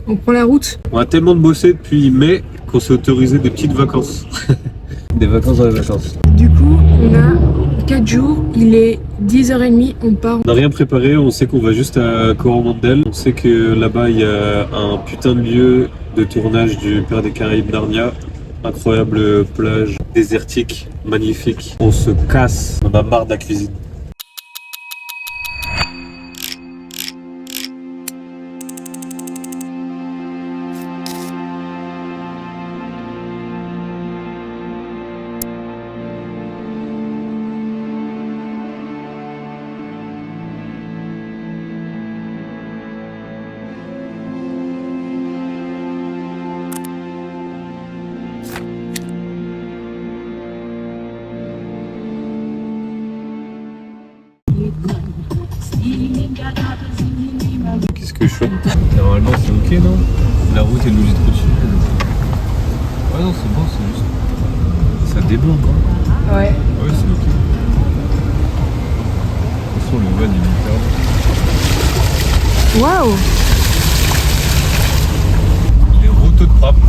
On prend la route. On a tellement de bosser depuis mai qu'on s'est autorisé des petites vacances. Des vacances dans les vacances. Du coup, on a 4 jours, il est 10h30, on part. On n'a rien préparé, on sait qu'on va juste à Coromandel. On sait que là-bas, il y a un putain de lieu de tournage du Pirates des Caraïbes Narnia. Incroyable plage désertique, magnifique. On se casse, on a marre de la cuisine. Qu'est-ce que je fais? Normalement c'est ok, non? La route est logée trop dessus. Ouais non c'est bon, c'est juste... Ça déborde hein? Ouais. Ouais c'est ok. De toute façon le van est hyper... Waouh! Il est route de trappe.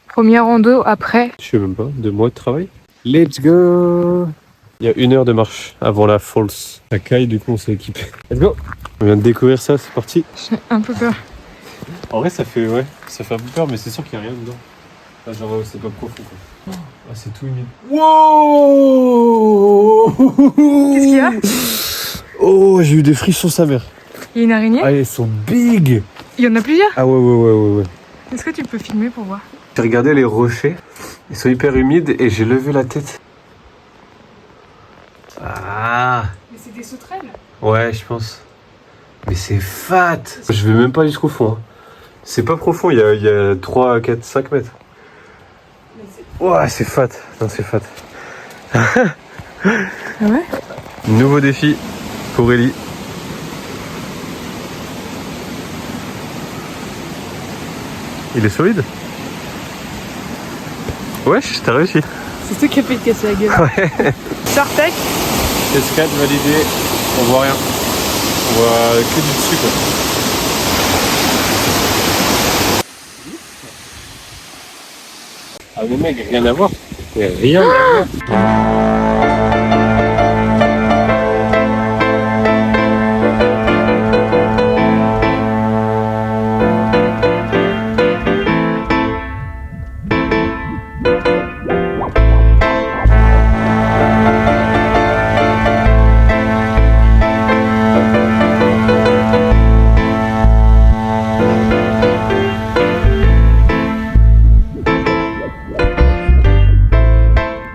Première rando après. Je sais même pas, 2 mois de travail. Let's go! Il y a 1 heure de marche avant la falls. La caille du coup on s'est équipé. Let's go! On vient de découvrir ça, c'est parti. J'ai un peu peur. En vrai ça fait un peu peur mais c'est sûr qu'il n'y a rien dedans. Là, genre c'est pas profond quoi. Ah c'est tout humide. Wow! Qu'est-ce qu'il y a? Oh j'ai eu des frissons sa mère. Il y a une araignée? Ah elles sont big! Il y en a plusieurs? Ah ouais. Est-ce que tu peux filmer pour voir? J'ai regardé les rochers, ils sont hyper humides et j'ai levé la tête. Ah! Mais c'est des sauterelles? Ouais je pense. Mais c'est fat! Je vais même pas jusqu'au fond. Hein. C'est pas profond, il y a 3, 4, 5 mètres. Ouais, c'est fat. Non, c'est fat. Ah ouais? Nouveau défi pour Ellie. Il est solide? Wesh, t'as réussi. C'est toi qui as fait te casser la gueule. Ouais. Sartec. Escade validé. On voit rien. On voit que du dessus quoi. Ah mais mec, rien à voir. Rien à voir.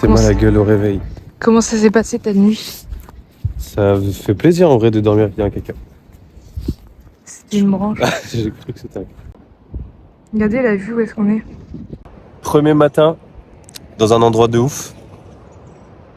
T'es mal à la gueule au réveil. Comment ça s'est passé ta nuit? Ça fait plaisir en vrai de dormir avec un caca. C'est une branche. J'ai cru que c'était un... Regardez la vue où est-ce qu'on est. Premier matin, dans un endroit de ouf.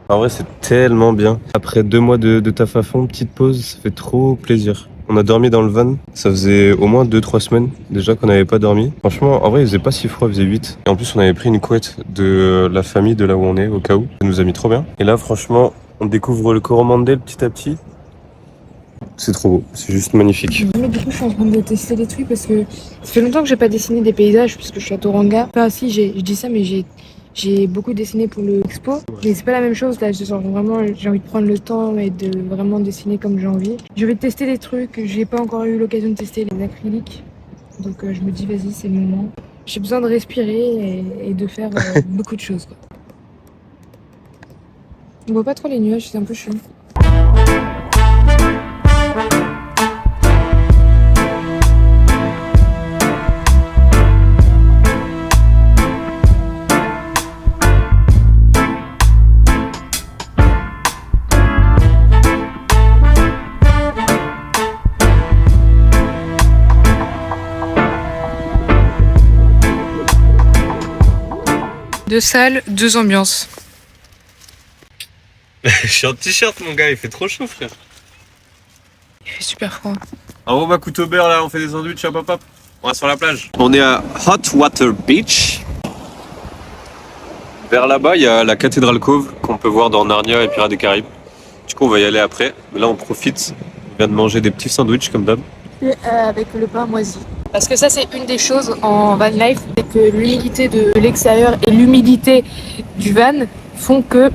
En vrai, c'est tellement bien. Après 2 mois de taf à fond, petite pause, ça fait trop plaisir. On a dormi dans le van. Ça faisait au moins 2-3 semaines déjà qu'on n'avait pas dormi. Franchement, en vrai, il faisait pas si froid, il faisait 8. Et en plus, on avait pris une couette de la famille de là où on est, au cas où. Ça nous a mis trop bien. Et là, franchement, on découvre le Coromandel petit à petit. C'est trop beau, c'est juste magnifique. Mais du coup, je suis en train de tester des trucs parce que ça fait longtemps que j'ai pas dessiné des paysages puisque je suis à Toranga. Enfin, si, je dis ça, mais j'ai beaucoup dessiné pour l'expo. Mais c'est pas la même chose là. Vraiment, j'ai envie de prendre le temps et de vraiment dessiner comme j'ai envie. Je vais tester des trucs. J'ai pas encore eu l'occasion de tester les acryliques. Donc, je me dis, vas-y, c'est le moment. J'ai besoin de respirer et de faire beaucoup de choses, quoi. On voit pas trop les nuages, c'est un peu chiant. Deux salles, 2 ambiances. Je suis en t-shirt mon gars, il fait trop chaud frère. Il fait super froid. Ah on va couteau beurre là, on fait des sandwichs, hop hop hop. On va sur la plage. On est à Hot Water Beach. Vers là-bas, il y a la cathédrale Cove qu'on peut voir dans Narnia et Pirates des Caraïbes. Du coup, on va y aller après. Mais là, on profite. On vient de manger des petits sandwichs comme d'hab. Et, avec le pain moisi. Parce que ça, c'est une des choses en van life, c'est que l'humidité de l'extérieur et l'humidité du van font que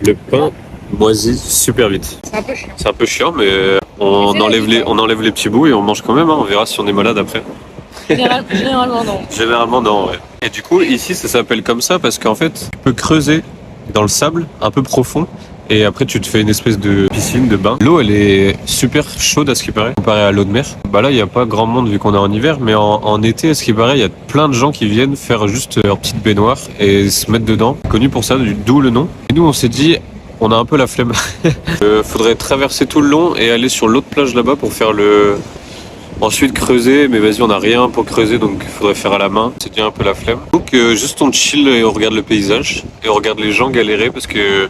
Le pain moisit super vite. c'est un peu chiant. C'est un peu chiant, mais on enlève les petits bouts et on mange quand même. Hein. On verra si on est malade après. Généralement, non. Généralement, non, ouais. Et du coup, ici, ça s'appelle comme ça parce qu'en fait, tu peux creuser dans le sable un peu profond et après, tu te fais une espèce de piscine, de bain. L'eau, elle est super chaude à ce qui paraît, comparé à l'eau de mer. Bah là, il n'y a pas grand monde vu qu'on est en hiver, mais en été, à ce qui paraît, il y a plein de gens qui viennent faire juste leur petite baignoire et se mettre dedans. Connu pour ça, d'où le nom. Et nous, on s'est dit, on a un peu la flemme. Faudrait traverser tout le long et aller sur l'autre plage là-bas pour faire le... Ensuite creuser, mais vas-y, on n'a rien pour creuser, donc il faudrait faire à la main. C'est déjà un peu la flemme. Donc juste on chill et on regarde le paysage et on regarde les gens galérer parce que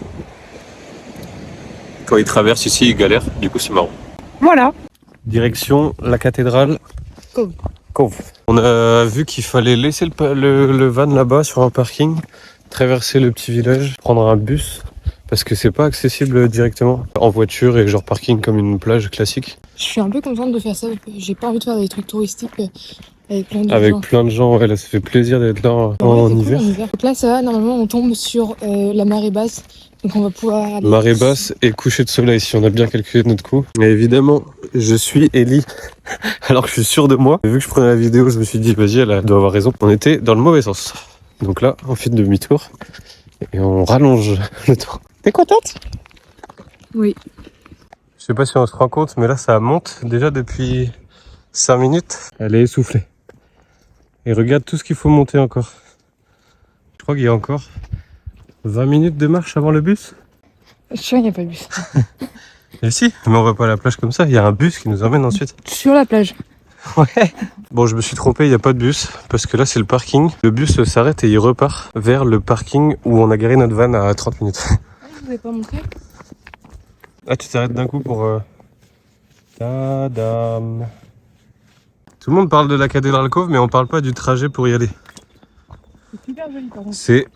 quand ils traversent ici, ils galèrent. Du coup, c'est marrant. Voilà. Direction la cathédrale. Cove. Cove. On a vu qu'il fallait laisser le van là-bas sur un parking, traverser le petit village, prendre un bus. Parce que c'est pas accessible directement en voiture et genre parking comme une plage classique. Je suis un peu contente de faire ça. J'ai pas envie de faire des trucs touristiques avec plein de gens. Avec plein de gens, ouais, là ça fait plaisir d'être là en hiver. Cool, en hiver. Donc là, ça va, normalement, on tombe sur la marée basse. Donc on va pouvoir aller... Marée basse et coucher de soleil si on a bien calculé notre coup. Mais évidemment, je suis Ellie, alors que je suis sûr de moi. Et vu que je prenais la vidéo, je me suis dit, vas-y, elle doit avoir raison. On était dans le mauvais sens. Donc là, on fait demi-tour et on rallonge le tour. T'es contente? Oui. Je sais pas si on se rend compte, mais là, ça monte déjà depuis 5 minutes. Elle est essoufflée. Et regarde tout ce qu'il faut monter encore. Je crois qu'il y a encore 20 minutes de marche avant le bus. Je suis sûr, il n'y a pas de bus. Et si, mais on va pas à la plage comme ça, il y a un bus qui nous emmène ensuite. Sur la plage. Ouais. Bon, je me suis trompé, il n'y a pas de bus, parce que là c'est le parking. Le bus s'arrête et il repart vers le parking où on a garé notre van à 30 minutes. Vous n'avez pas montré? Ah, tu t'arrêtes d'un coup pour... Tadam. Tout le monde parle de la cathédrale Cove, mais on parle pas du trajet pour y aller. C'est super joli, par contre. C'est...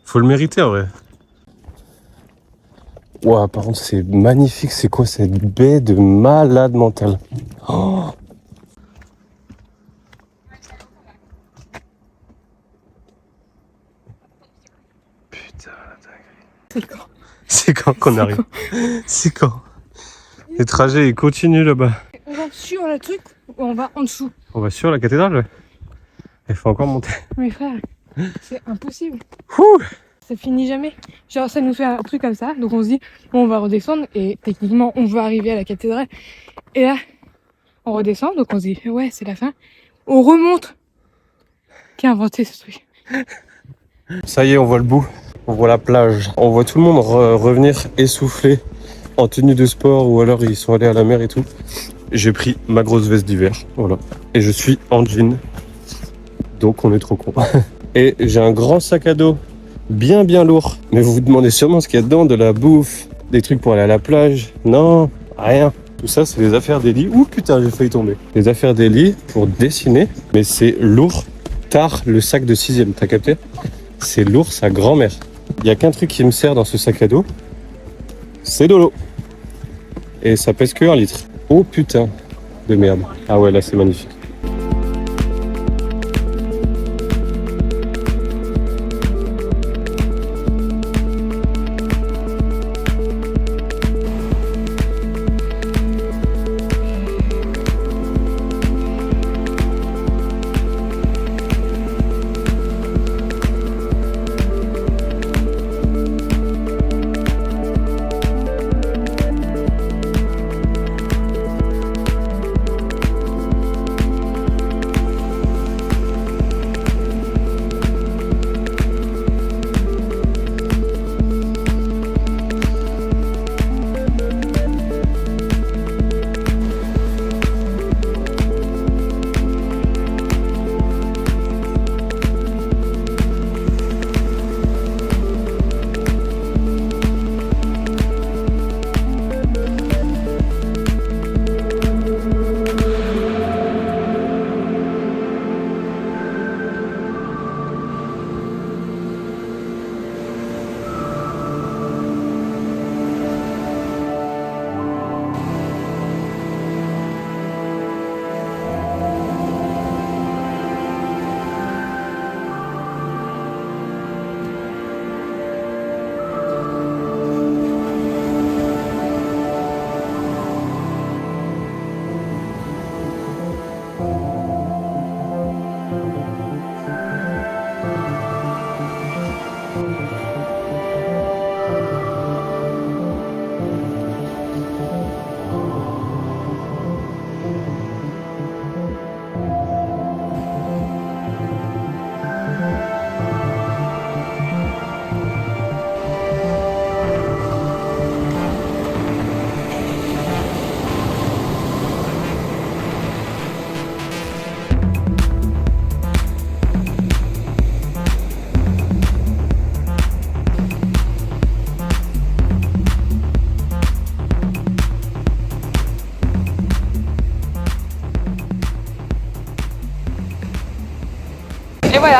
Faut le mériter en vrai. Ouah, par contre c'est magnifique, c'est quoi cette baie de malade mental. Oh. Putain, la dinguerie. C'est quand? C'est quand qu'on arrive? C'est quand? Le trajet il continue là-bas. On va sur le truc ou on va en dessous? On va sur la cathédrale, ouais. Il faut encore monter. Mais frère, c'est impossible. Ouh. Ça finit jamais. Genre ça nous fait un truc comme ça, donc on se dit bon, on va redescendre et techniquement on va arriver à la cathédrale. Et là, on redescend, donc on se dit ouais c'est la fin. On remonte. Qui a inventé ce truc? Ça y est, on voit le bout. On voit la plage. On voit tout le monde revenir essoufflé en tenue de sport ou alors ils sont allés à la mer et tout. J'ai pris ma grosse veste d'hiver, voilà. Et je suis en jean. Donc on est trop con. Et j'ai un grand sac à dos bien lourd. Mais vous vous demandez sûrement ce qu'il y a dedans, de la bouffe, des trucs pour aller à la plage. Non, rien. Tout ça, c'est des affaires d'Ellie. Ouh putain, j'ai failli tomber. Des affaires d'Ellie pour dessiner. Mais c'est lourd. Tard, le sac de 6e, t'as capté? C'est lourd, sa grand-mère. Il n'y a qu'un truc qui me sert dans ce sac à dos. C'est de l'eau. Et ça pèse que 1 litre. Oh putain de merde. Ah ouais, là c'est magnifique.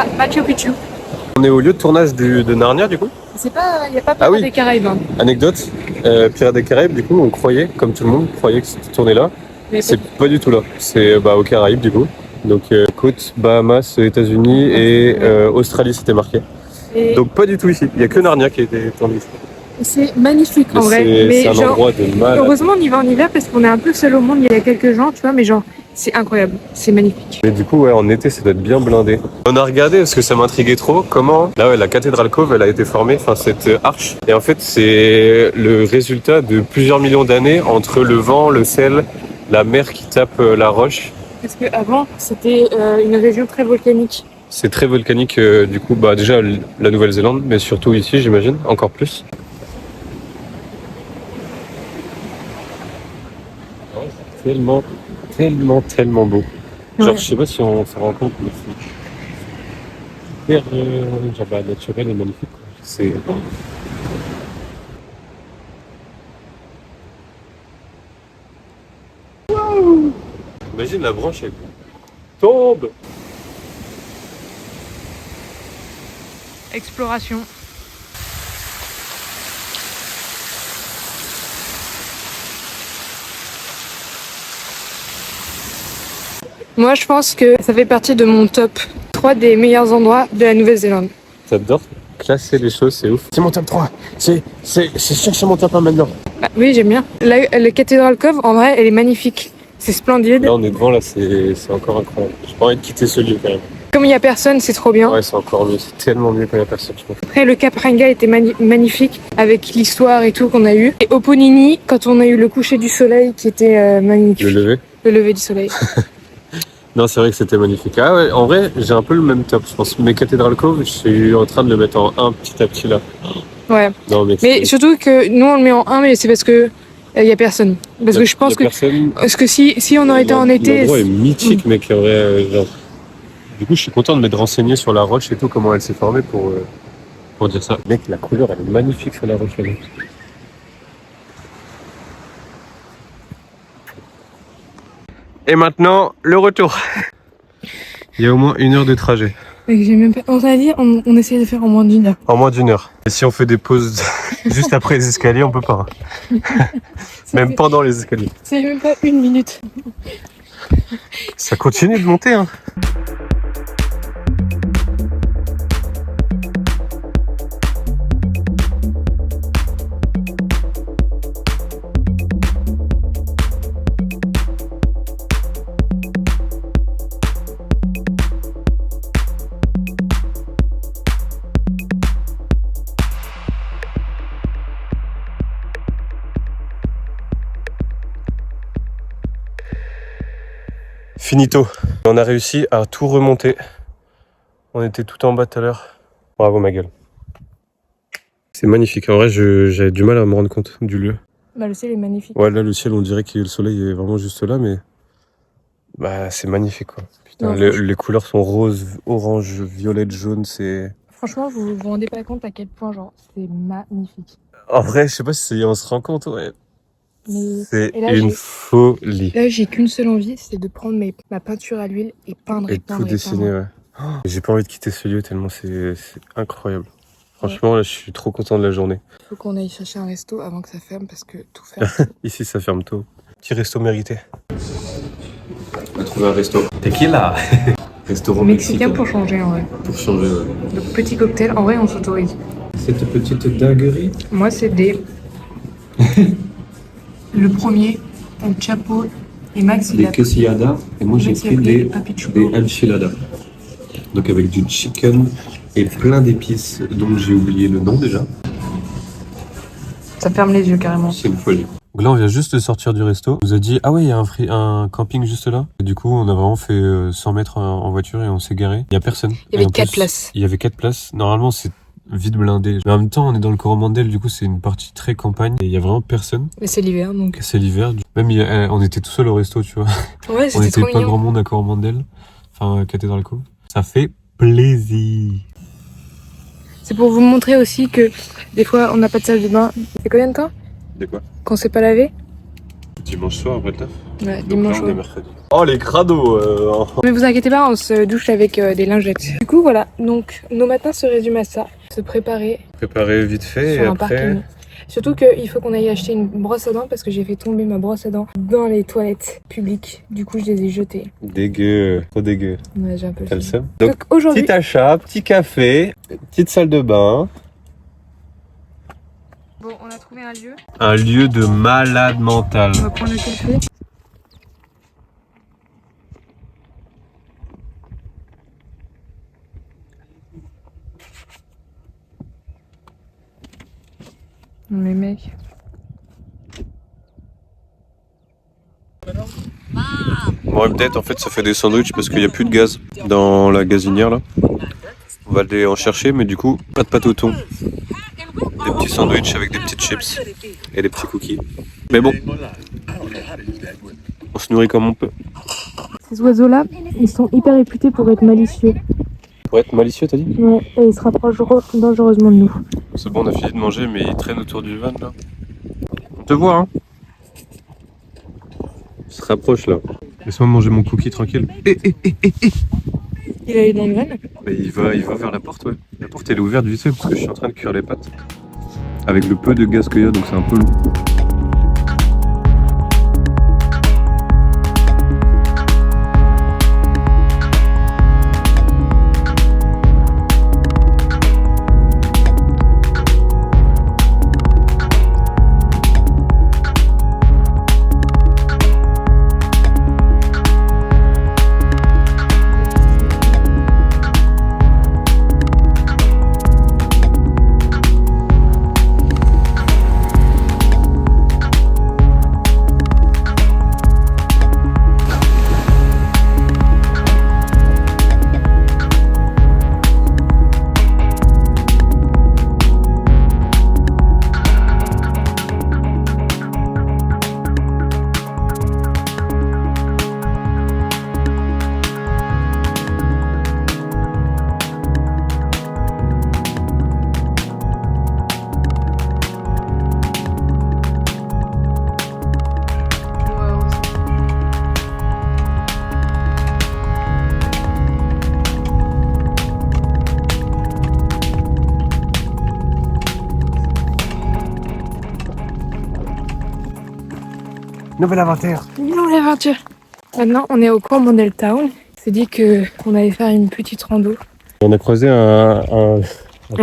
à Machu Picchu. On est au lieu de tournage de Narnia du coup. C'est pas, il n'y a pas Ah Pirates oui. des Caraïbes. Hein. Anecdote, Pirates des Caraïbes, du coup, on croyait, comme tout le monde, croyait que c'était tourné là. Mais C'est pas du tout là. C'est aux Caraïbes, du coup. Donc, côte, Bahamas, États-Unis et Australie, c'était marqué. Et Donc, pas du tout ici. Il n'y a que Narnia qui a été tourné ici. c'est magnifique en vrai. C'est un endroit de mal. Heureusement, on y va en hiver parce qu'on est un peu seul au monde. Il y a quelques gens, tu vois, mais genre, c'est incroyable. C'est magnifique. Mais du coup, ouais, en été, ça doit être bien blindé. On a regardé parce que ça m'intriguait trop. Comment, là, ouais, la cathédrale Cove, elle a été formée, enfin, cette arche. Et en fait, c'est le résultat de plusieurs millions d'années entre le vent, le sel, la mer qui tape la roche. Parce qu'avant, c'était une région très volcanique. C'est très volcanique, du coup, déjà la Nouvelle-Zélande, mais surtout ici, j'imagine, encore plus. Tellement, tellement beau. Genre, Ouais. je sais pas si on s'en rend compte, mais c'est hyper naturel et magnifique. Quoi. C'est... Wow. Imagine la branche, elle tombe. Exploration. Moi, je pense que ça fait partie de mon top 3 des meilleurs endroits de la Nouvelle-Zélande. T'adores classer les choses, c'est ouf. C'est mon top 3. C'est sûr que c'est mon top 1 maintenant. Ah, oui, j'aime bien. La cathédrale Cove, en vrai, elle est magnifique. C'est splendide. Là, on est devant, là, c'est encore incroyable. J'ai pas envie de quitter ce lieu quand même. Comme il n'y a personne, c'est trop bien. Ouais, c'est encore mieux. C'est tellement mieux quand il y a personne, je trouve. Après, le Cap Ranga était magnifique avec l'histoire et tout qu'on a eu. Et Oponini, quand on a eu le coucher du soleil qui était magnifique. Le lever. Le lever du soleil. Non, c'est vrai que c'était magnifique. Ah ouais, en vrai, j'ai un peu le même top, je pense. Mais Cathedral Cove, je suis en train de le mettre en 1 petit à petit là. Ouais. Non, Mais surtout que nous, on le met en 1, mais c'est parce que il y a personne. Parce que je pense que personne... parce que si on aurait été en été, L'endroit est mythique, mec, en vrai. Genre... Du coup, je suis content de m'être renseigné sur la roche et tout, comment elle s'est formée pour dire ça. Mec, la couleur, elle est magnifique sur la roche là. Et maintenant, le retour. Il y a au moins 1 heure de trajet. j'ai même pas... On t'a dit, on essaie de faire en moins d'1 heure. En moins d'1 heure. Et si on fait des pauses juste après les escaliers, on peut pas. Même pendant les escaliers. C'est même pas 1 minute. Ça continue de monter, hein. Finito. On a réussi à tout remonter. On était tout en bas tout à l'heure. Bravo ma gueule. C'est magnifique. En vrai, j'avais du mal à me rendre compte du lieu. Bah, le ciel est magnifique. Ouais, là, le ciel, on dirait que le soleil est vraiment juste là, mais... c'est magnifique, quoi. Putain, Non, les couleurs sont roses, orange, violette, jaune, c'est... Franchement, vous vous rendez pas compte à quel point, genre, c'est magnifique. En vrai, je sais pas si on se rend compte, ouais. Mais... C'est Et là, une folie. Là, j'ai qu'une seule envie, c'est de prendre ma peinture à l'huile et peindre Et tout dessiner, ouais. Oh, j'ai pas envie de quitter ce lieu tellement c'est incroyable. Franchement, là, je suis trop content de la journée. Il faut qu'on aille chercher un resto avant que ça ferme parce que tout ferme. Ici, ça ferme tôt. Petit resto mérité. On a trouvé un resto. Tequila. Restaurant Mexicain pour changer, en vrai. Pour changer, ouais. Donc, petit cocktail, en vrai, on s'autorise. Cette petite dinguerie. Moi, c'est des... Le premier, un chapeau. Et Max, il Des a quesadas. Et moi, j'ai Max, il a pris pris des papichuco. enchiladas. Donc avec du chicken et plein d'épices dont j'ai oublié le nom déjà. Ça ferme les yeux, carrément. C'est une folie. Donc là, on vient juste de sortir du resto. On nous a dit, ah ouais, il y a un camping juste là. Et du coup, on a vraiment fait 100 mètres en voiture et on s'est garé. Il y a personne. Il y avait Et en 4 plus, places. Il y avait 4 places. Normalement, c'est vide blindé. Mais en même temps, on est dans le Coromandel, du coup, c'est une partie très campagne. Et il y a vraiment personne. Mais c'est l'hiver, donc... C'est l'hiver. Même, on était tout seul au resto, tu vois. Ouais, On c'était était trop pas mignon. grand monde à Coromandel. Enfin, Cathédrale Cove. Ça fait plaisir. C'est pour vous montrer aussi que des fois on n'a pas de salle de bain. C'est combien de temps De quoi? qu'on s'est pas lavé? Dimanche soir après le taf. Ouais, Donc dimanche là, on est soir. mercredi. Oh les crados Mais vous inquiétez pas, on se douche avec des lingettes. Du coup, voilà. Donc, nos matins se résument à ça. Se préparer Préparé vite fait sur et un après... parking. Surtout qu'il faut qu'on aille acheter une brosse à dents parce que j'ai fait tomber ma brosse à dents dans les toilettes publiques. Du coup, je les ai jetées. Dégueu, trop dégueu. Ouais, j'ai un peu T'as le fait. seum. Donc aujourd'hui, Petit achat, petit café, petite salle de bain. bon, on a trouvé un lieu. Un lieu de malade mental. On va prendre le café. Mais mec. Bon, peut-être en fait ça fait des sandwichs parce qu'il n'y a plus de gaz dans la gazinière là. On va aller en chercher, mais du coup, pas de pâte au thon. Des petits sandwichs avec des petites chips et des petits cookies. Mais bon, on se nourrit comme on peut. Ces oiseaux-là, ils sont hyper réputés pour être malicieux. Pour être malicieux, t'as dit? Ouais, et ils se rapprochent dangereusement de nous. C'est bon, on a fini de manger, mais ils traînent autour du van là. On te voit, hein? Il se rapproche là. Laisse-moi manger mon cookie tranquille. Il est dans le van. Mais il va vers la porte, ouais. La porte elle est ouverte vite fait parce que je suis en train de cuire les pâtes. Avec le peu de gaz qu'il y a, donc c'est un peu lourd. Nouvelle aventure. Nouvelle aventure. Maintenant, on est au Coromandel Town. On s'est dit qu'on allait faire une petite rando. On a croisé un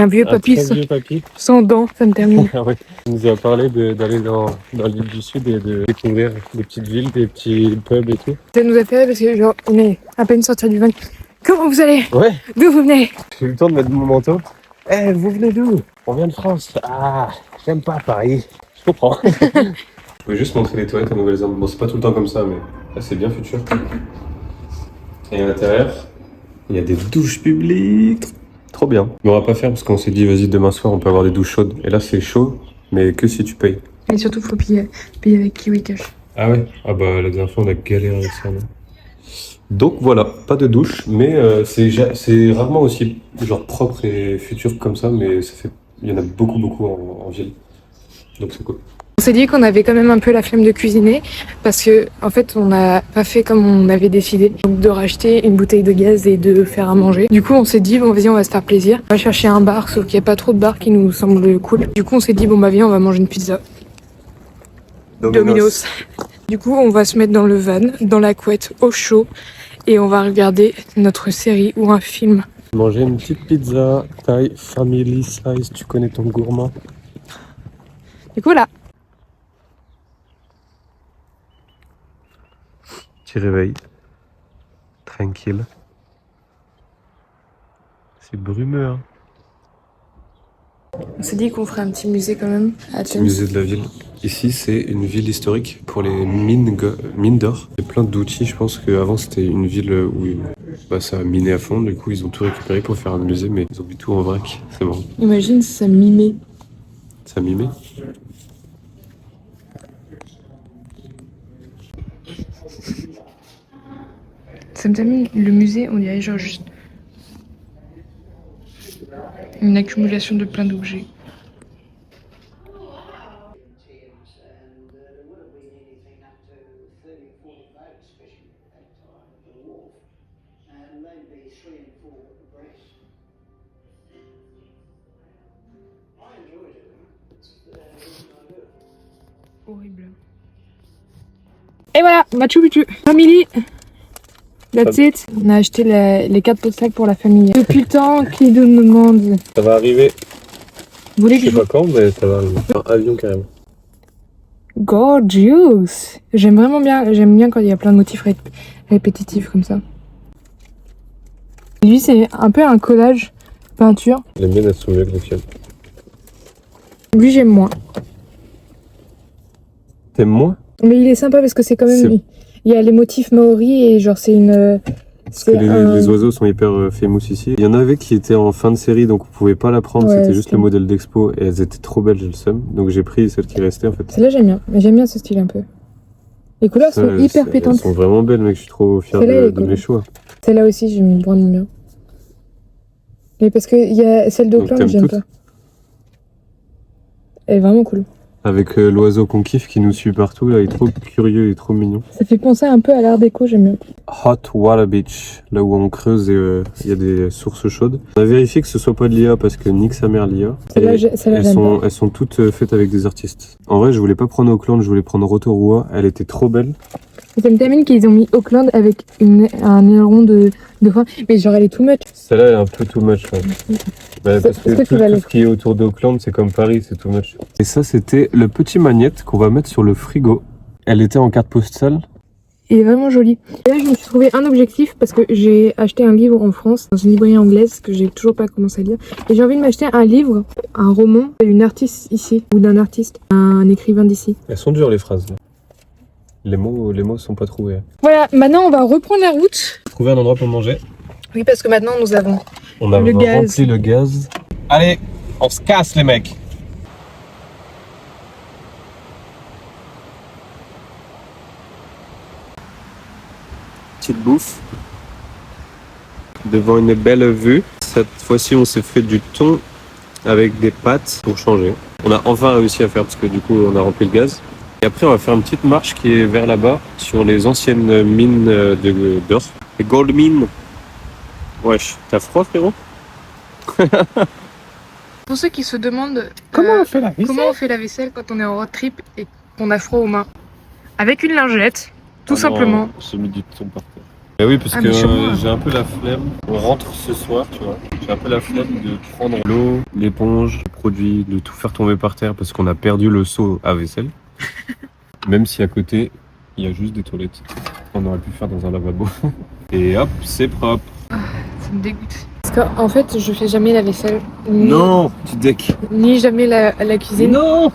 vieux papy très vieux papy. sans dents, ça me termine. Ah ouais. Il nous a parlé d'aller dans l'île du Sud et de découvrir des petites villes, des petits pubs et tout. Ça nous a fait rire parce que genre, on est à peine sorti du van. Comment vous allez? Ouais. D'où vous venez? J'ai eu le temps de mettre mon manteau. Eh, vous venez d'où? On vient de France. Ah, j'aime pas Paris. Je comprends. Je voulais juste montrer les toilettes en Nouvelle-Zélande. Bon, c'est pas tout le temps comme ça, mais là, c'est bien futur. Et à l'intérieur, il y a des douches publiques. Trop bien. Mais on va pas faire parce qu'on s'est dit, vas-y, demain soir, on peut avoir des douches chaudes. Et là, c'est chaud, mais que si tu payes. Et surtout, faut payer avec Kiwi Cash. Ah ouais? Ah bah, la dernière fois, on a galéré avec ça, non? Donc voilà, pas de douche, mais c'est rarement aussi genre propre et futur comme ça, mais il y en a beaucoup en ville. Donc c'est cool. On s'est dit qu'on avait quand même un peu la flemme de cuisiner parce que en fait on n'a pas fait comme on avait décidé, donc de racheter une bouteille de gaz et de faire à manger. Du coup on s'est dit bon vas-y on va se faire plaisir, on va chercher un bar, sauf qu'il n'y a pas trop de bars qui nous semblent cool. Du coup on s'est dit bon bah viens on va manger une pizza. Domino's. Du coup on va se mettre dans le van, dans la couette, au chaud et on va regarder notre série ou un film. Manger une petite pizza taille family size, tu connais ton gourmand. Du coup là. Petit réveil, tranquille. C'est brumeux, hein. On s'est dit qu'on ferait un petit musée quand même à Petit musée de la ville. Ici, c'est une ville historique pour les mines d'or. Il y a plein d'outils. Je pense qu'avant, c'était une ville où ça a miné à fond. Du coup, ils ont tout récupéré pour faire un musée, mais ils ont mis tout en vrac. C'est marrant. Imagine si ça mimait. Ça mimait. Ça me termine le musée, on dirait genre juste une accumulation de plein d'objets. Horrible. Et voilà, Machu Picchu. Family. That's it. On a acheté les 4 postales pour la famille. Depuis le temps qu'ils nous demandent. Ça va arriver. Vous voulez Je sais pas quand, mais ça va arriver. Un avion carrément. Gorgeous. J'aime bien quand il y a plein de motifs répétitifs comme ça. Lui, c'est un peu un collage peinture. Les miennes, elles sont mieux que les tiennes. Lui, j'aime moins. T'aimes moins? Mais il est sympa parce que c'est quand même... Il y a les motifs maoris et genre c'est une... Parce que les oiseaux sont hyper famous ici. Il y en avait qui étaient en fin de série, donc on pouvait pas la prendre. Ouais, c'était juste le modèle d'expo et elles étaient trop belles, j'ai le seum. Donc j'ai pris celle qui restait en fait. Celle-là j'aime bien, mais j'aime bien ce style un peu. Les couleurs sont hyper pétantes. Elles sont vraiment belles, mec. Je suis trop fier de mes choix. Celle-là aussi, j'aime vraiment bien. Mais parce qu'il y a celle d'Auckland, j'aime pas. Elle est vraiment cool. Avec l'oiseau qu'on kiffe qui nous suit partout, là, il est trop curieux, il est trop mignon. Ça fait penser un peu à l'art déco, j'aime bien. Hot Water Beach, là où on creuse et il y a des sources chaudes. On a vérifié que ce soit pas de l'IA parce que nique sa mère l'IA. Elles sont toutes faites avec des artistes. En vrai, je voulais pas prendre Auckland, je voulais prendre Rotorua. Elle était trop belle. Ça me termine qu'ils ont mis Auckland avec un aileron de fin. Mais genre, elle est too much. Celle-là, elle est un peu too much. Ouais. Bah, parce que tout ce qui est autour d'Auckland, c'est comme Paris, c'est too much. Et ça, c'était le petit magnète qu'on va mettre sur le frigo. Elle était en carte postale. Il est vraiment joli. Et là, je me suis trouvé un objectif parce que j'ai acheté un livre en France, dans une librairie anglaise, que j'ai toujours pas commencé à lire. Et j'ai envie de m'acheter un livre, un roman d'une artiste ici, ou d'un artiste, un écrivain d'ici. Elles sont dures, les phrases, là. Les mots sont pas trouvés. Voilà, maintenant on va reprendre la route. Trouver un endroit pour manger. Oui, parce que maintenant nous avons on a rempli le gaz. Allez, on se casse les mecs. Petite bouffe. Devant une belle vue. Cette fois-ci, on s'est fait du thon avec des pâtes pour changer. On a enfin réussi à faire parce que du coup, on a rempli le gaz. Et après, on va faire une petite marche qui est vers là-bas, sur les anciennes mines d'or. Les gold mines. Wesh, t'as froid, frérot? Pour ceux qui se demandent comment on fait la vaisselle quand on est en road trip et qu'on a froid aux mains. Avec une lingette, tout simplement. J'ai mis du thon par terre. Et oui, parce que j'ai un peu la flemme. On rentre ce soir, tu vois. J'ai un peu la flemme de prendre l'eau, l'éponge, le produit, de tout faire tomber par terre parce qu'on a perdu le seau à vaisselle. Même si à côté, il y a juste des toilettes. On aurait pu faire dans un lavabo. Et hop, c'est propre. Ça me dégoûte. Parce qu'en fait, je fais jamais la vaisselle. Non, tu deck. Ni jamais la cuisine. Non.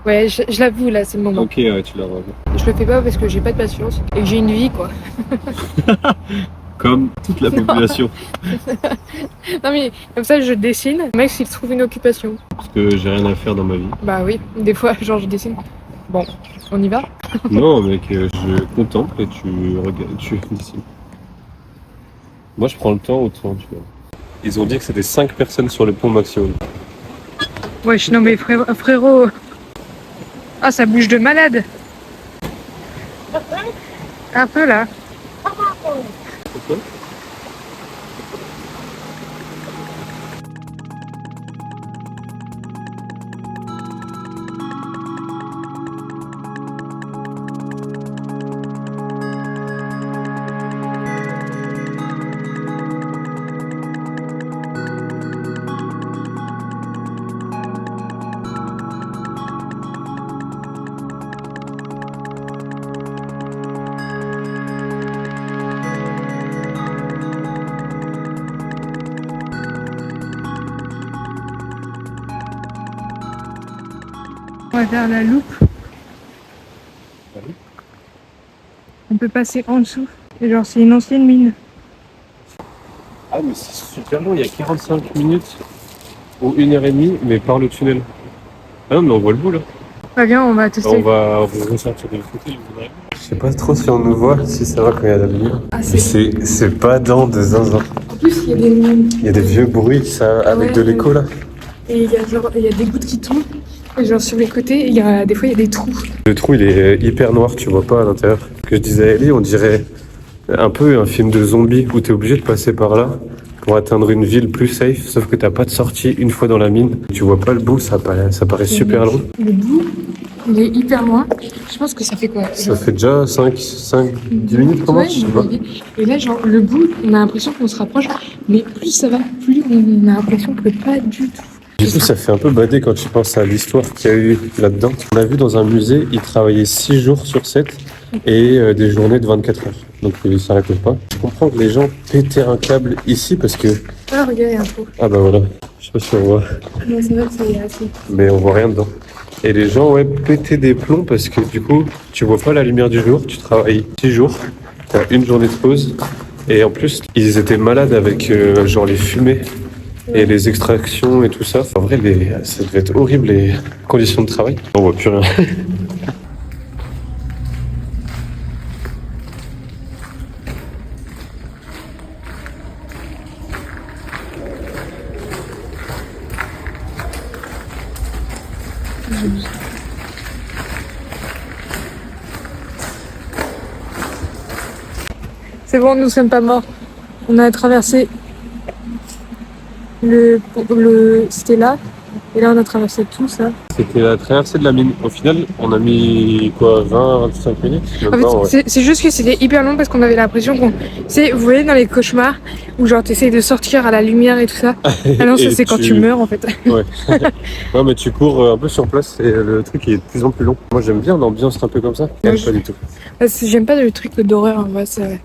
Ouais, je l'avoue, là, c'est le moment. Ok, ouais, tu l'as revu. Je le fais pas parce que j'ai pas de patience et que j'ai une vie, quoi. Comme toute la population. Non mais, comme ça, je dessine. Le mec, s'il trouve une occupation. Parce que j'ai rien à faire dans ma vie. Bah oui, des fois, genre, je dessine. Bon, on y va? Non, mec, je contemple et tu regardes, tu dessines. Moi, je prends le temps autant, tu vois. Ils ont dit que c'était 5 personnes sur le pont maximum. Wesh, non mais frérot. Ah, ça bouge de malade. Un peu là. Pourquoi ? On va faire la loupe. On peut passer en dessous. Et genre, c'est une ancienne mine. Ah, mais c'est super long, il y a 45 minutes ou 1h30, mais par le tunnel. Ah non, mais on voit le bout là. Bah viens, on va tester. On va ressortir de l'autre côté. Je sais pas trop si on nous voit, si ça va quand il y a la lumière. Ah, mais c'est pas dans de zinzin. En plus, il y a des... Il y a des vieux bruits, ça, avec de l'écho là. Et il y a des gouttes qui tombent. Et genre sur les côtés, des fois il y a des trous. Le trou il est hyper noir, tu vois pas à l'intérieur. Ce que je disais à Ellie, on dirait Un peu un film de zombies où t'es obligé de passer par là pour atteindre une ville plus safe, sauf que t'as pas de sortie une fois dans la mine. Tu vois pas le bout, ça paraît super long. Le bout, il est hyper loin. Je pense que ça fait quoi? Ça fait déjà 10 minutes qu'on marche, je sais pas. Et là, genre, le bout, on a l'impression qu'on se rapproche, mais plus ça va, plus on a l'impression que pas du tout. Du coup, ça fait un peu bader quand tu penses à l'histoire qu'il y a eu là-dedans. On a vu dans un musée, ils travaillaient 6 jours sur 7 et des journées de 24 heures. Donc ils s'arrêtaient pas. Je comprends que les gens pétaient un câble ici parce que... Ah, regarde, il y a un trou. Ah bah voilà, je sais pas si on voit. Non, c'est vrai que ça y est assez. Mais on voit rien dedans. Et les gens, ouais, pétaient des plombs parce que du coup, tu vois pas la lumière du jour, tu travailles 6 jours, t'as une journée de pause. Et en plus, ils étaient malades avec genre les fumées et les extractions et tout ça. En vrai, ça devait être horrible les conditions de travail. On voit plus rien. C'est bon, nous sommes pas morts. On a traversé c'était là. Et là, on a traversé tout ça. C'était la traversée de la mine. Au final, on a mis quoi, 20-25 minutes? En fait, c'est juste que c'était hyper long parce qu'on avait l'impression qu'on... Vous voyez dans les cauchemars où genre t'essayes de sortir à la lumière et tout ça. Ah non, ça c'est quand tu meurs en fait. Ouais. Non mais tu cours un peu sur place et le truc est de plus en plus long. Moi j'aime bien l'ambiance un peu comme ça. Moi, Pas du tout. J'aime pas le truc d'horreur en vrai, c'est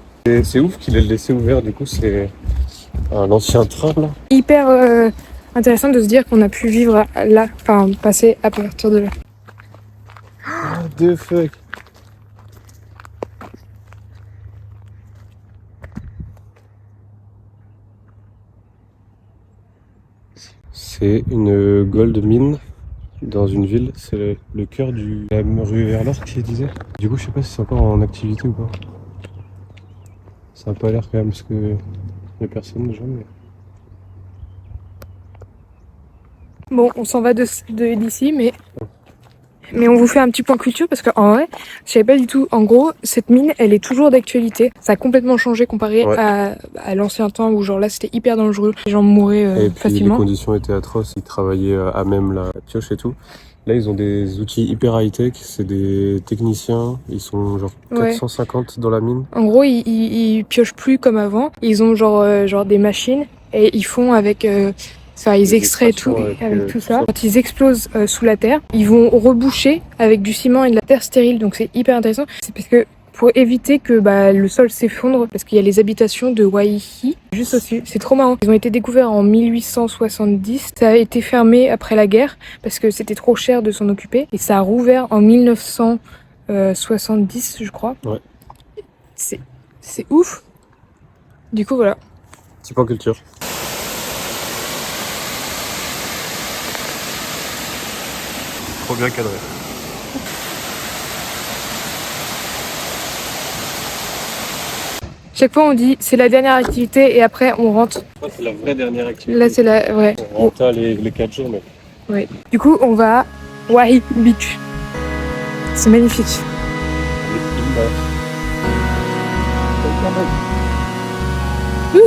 C'est ouf qu'il ait laissé ouvert, du coup c'est un ancien train là. hyper intéressant de se dire qu'on a pu vivre là, enfin passer à partir de là. What the fuck? C'est une gold mine dans une ville, c'est le cœur de la rue vers l'or qui disait. Du coup je sais pas si c'est encore en activité ou pas. Ça a pas l'air quand même parce que y a personne déjà mais... Bon, on s'en va d'ici, mais on vous fait un petit point culture parce qu'en vrai, je savais pas du tout. En gros, cette mine, elle est toujours d'actualité. Ça a complètement changé comparé à l'ancien temps où genre là c'était hyper dangereux. Les gens mouraient et puis facilement. les conditions étaient atroces, ils travaillaient à même la pioche et tout. Là ils ont des outils hyper high-tech, c'est des techniciens, ils sont genre 450 dans la mine. En gros, ils piochent plus comme avant. Ils ont genre des machines et ils font avec... Enfin, ils extraient tout avec tout ça. Quand ils explosent sous la terre, ils vont reboucher avec du ciment et de la terre stérile. Donc c'est hyper intéressant. C'est parce que pour éviter que le sol s'effondre, parce qu'il y a les habitations de Waihi juste au-dessus. C'est trop marrant. Ils ont été découverts en 1870. Ça a été fermé après la guerre parce que c'était trop cher de s'en occuper. Et ça a rouvert en 1970, je crois. Ouais. C'est ouf. Du coup, voilà. Petit point culture. Trop bien cadré. Chaque fois on dit c'est la dernière activité et après on rentre. C'est la vraie dernière activité. Là c'est la... Ouais. On rentre les 4 jours mais... Ouais. Du coup on va à Waihi Beach. C'est magnifique. Les